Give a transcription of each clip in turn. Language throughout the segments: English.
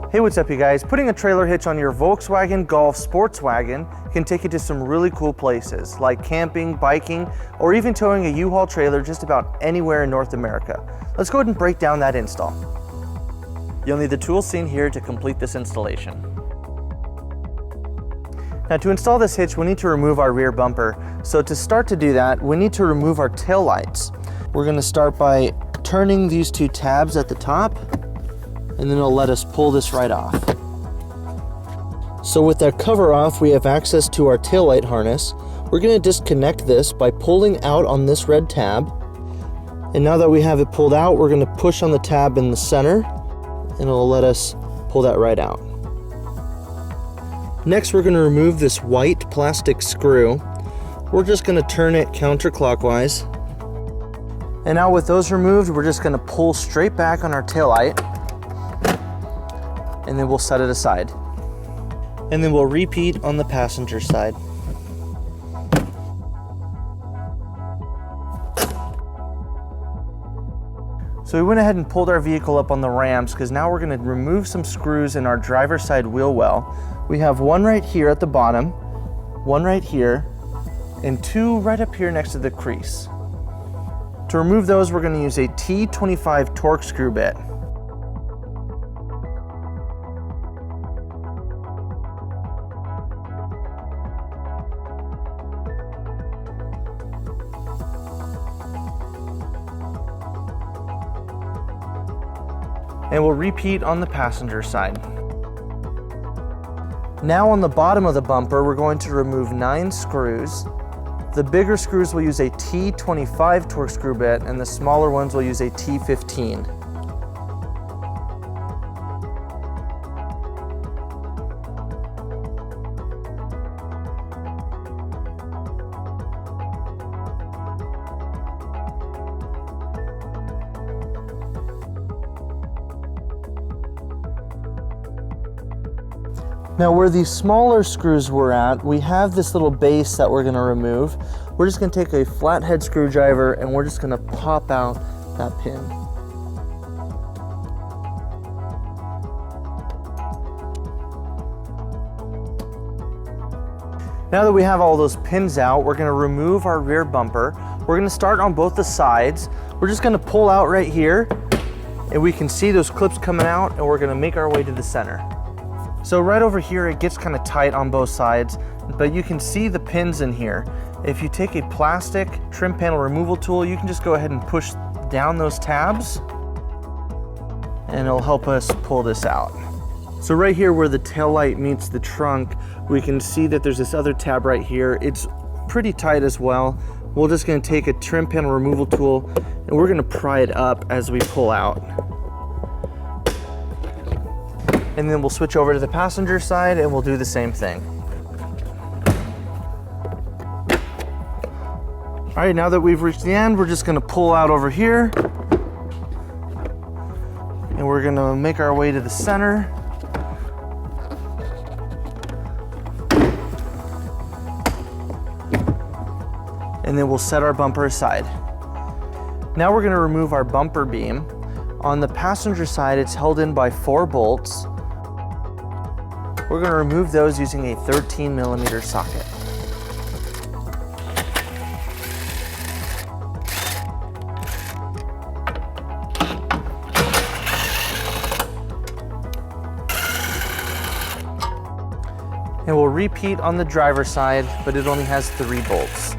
Hey, what's up you guys? Putting a trailer hitch on your Volkswagen Golf SportWagen can take you to some really cool places like camping, biking, or even towing a U-Haul trailer just about anywhere in North America. Let's go ahead and break down that install. You'll need the tools seen here to complete this installation. Now to install this hitch, we need to remove our rear bumper. So to start to do that, we need to remove our tail lights. We're going to start by turning these two tabs at the top, and then it'll let us pull this right off. So with that cover off, we have access to our taillight harness. We're going to disconnect this by pulling out on this red tab. And now that we have it pulled out, we're going to push on the tab in the center, and it'll let us pull that right out. Next, we're going to remove this white plastic screw. We're just going to turn it counterclockwise. And now with those removed, we're just going to pull straight back on our taillight, and then we'll set it aside. And then we'll repeat on the passenger side. So we went ahead and pulled our vehicle up on the ramps because now we're going to remove some screws in our driver's side wheel well. We have one right here at the bottom, one right here, and two right up here next to the crease. To remove those, we're going to use a T25 torque screw bit. And we'll repeat on the passenger side. Now on the bottom of the bumper, we're going to remove 9 screws. The bigger screws will use a T25 torque screw bit, and the smaller ones will use a T15. Now where these smaller screws were at, we have this little base that we're going to remove. We're just going to take a flathead screwdriver and we're just going to pop out that pin. Now that we have all those pins out, we're going to remove our rear bumper. We're going to start on both the sides. We're just going to pull out right here, and we can see those clips coming out, and we're going to make our way to the center. So right over here, it gets kind of tight on both sides, but you can see the pins in here. If you take a plastic trim panel removal tool, you can just go ahead and push down those tabs, and it'll help us pull this out. So right here where the tail light meets the trunk, we can see that there's this other tab right here. It's pretty tight as well. We're just going to take a trim panel removal tool, and we're going to pry it up as we pull out. And then we'll switch over to the passenger side and we'll do the same thing. All right, now that we've reached the end, we're just gonna pull out over here, and we're gonna make our way to the center. And then we'll set our bumper aside. Now we're gonna remove our bumper beam. On the passenger side, it's held in by 4 bolts. We're going to remove those using a 13mm socket. And we'll repeat on the driver's side, but it only has 3 bolts.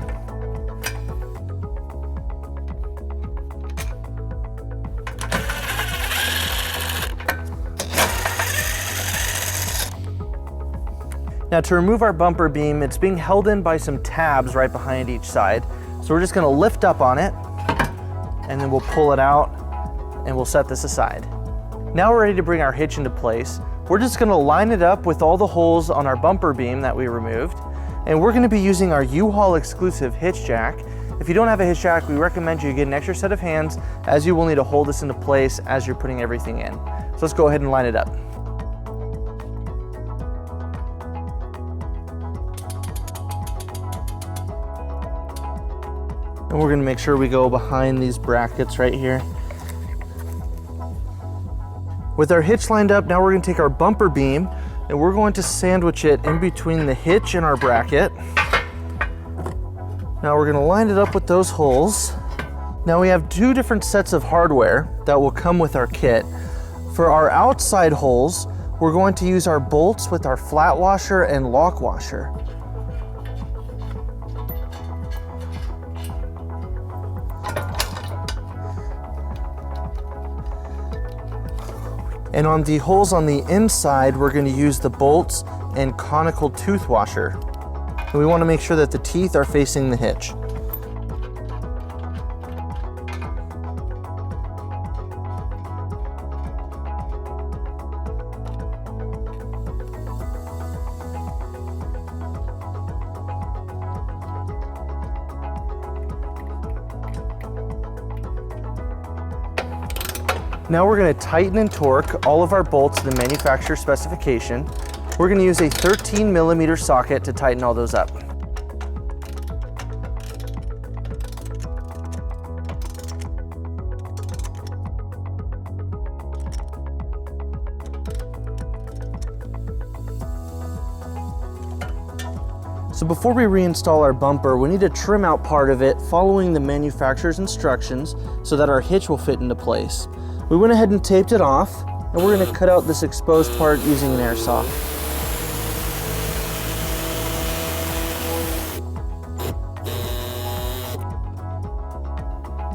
Now to remove our bumper beam, it's being held in by some tabs right behind each side. So we're just going to lift up on it, and then we'll pull it out, and we'll set this aside. Now we're ready to bring our hitch into place. We're just going to line it up with all the holes on our bumper beam that we removed, and we're going to be using our U-Haul exclusive hitch jack. If you don't have a hitch jack, we recommend you get an extra set of hands, as you will need to hold this into place as you're putting everything in. So let's go ahead and line it up. And we're going to make sure we go behind these brackets right here. With our hitch lined up, now we're going to take our bumper beam and we're going to sandwich it in between the hitch and our bracket. Now we're going to line it up with those holes. Now we have two different sets of hardware that will come with our kit. For our outside holes, we're going to use our bolts with our flat washer and lock washer. And on the holes on the inside, we're going to use the bolts and conical tooth washer. And we want to make sure that the teeth are facing the hitch. Now we're going to tighten and torque all of our bolts to the manufacturer specification. We're going to use a 13mm socket to tighten all those up. So before we reinstall our bumper, we need to trim out part of it following the manufacturer's instructions so that our hitch will fit into place. We went ahead and taped it off, and we're going to cut out this exposed part using an air saw.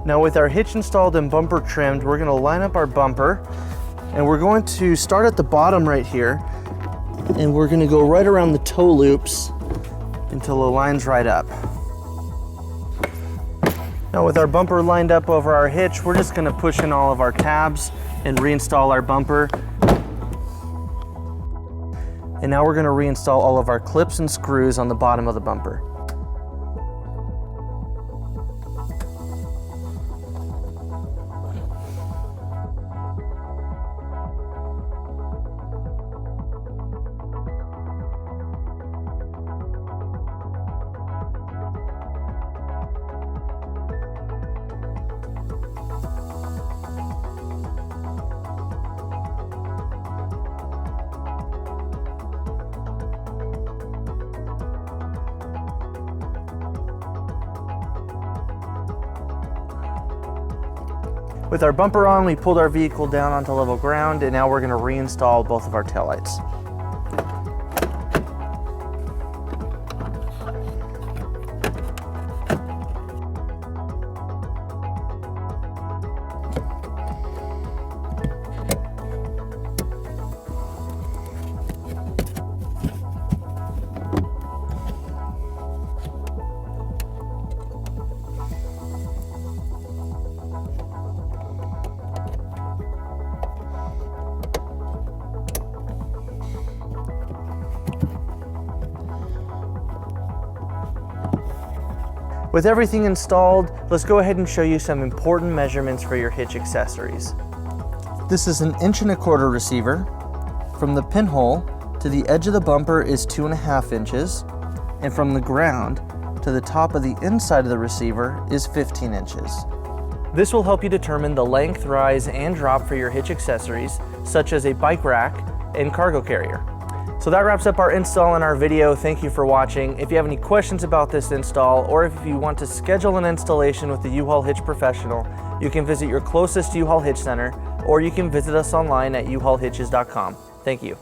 Now with our hitch installed and bumper trimmed, we're going to line up our bumper, and we're going to start at the bottom right here, and we're going to go right around the toe loops until it lines right up. Now with our bumper lined up over our hitch, we're just going to push in all of our tabs and reinstall our bumper. And now we're going to reinstall all of our clips and screws on the bottom of the bumper. With our bumper on, we pulled our vehicle down onto level ground, and now we're going to reinstall both of our taillights. With everything installed, let's go ahead and show you some important measurements for your hitch accessories. This is an 1.25" receiver. From the pinhole to the edge of the bumper is 2.5 inches, and from the ground to the top of the inside of the receiver is 15 inches. This will help you determine the length, rise, and drop for your hitch accessories, such as a bike rack and cargo carrier. So that wraps up our install and our video. Thank you for watching. If you have any questions about this install, or if you want to schedule an installation with the U-Haul Hitch Professional, you can visit your closest U-Haul Hitch Center, or you can visit us online at uhaulhitches.com. Thank you.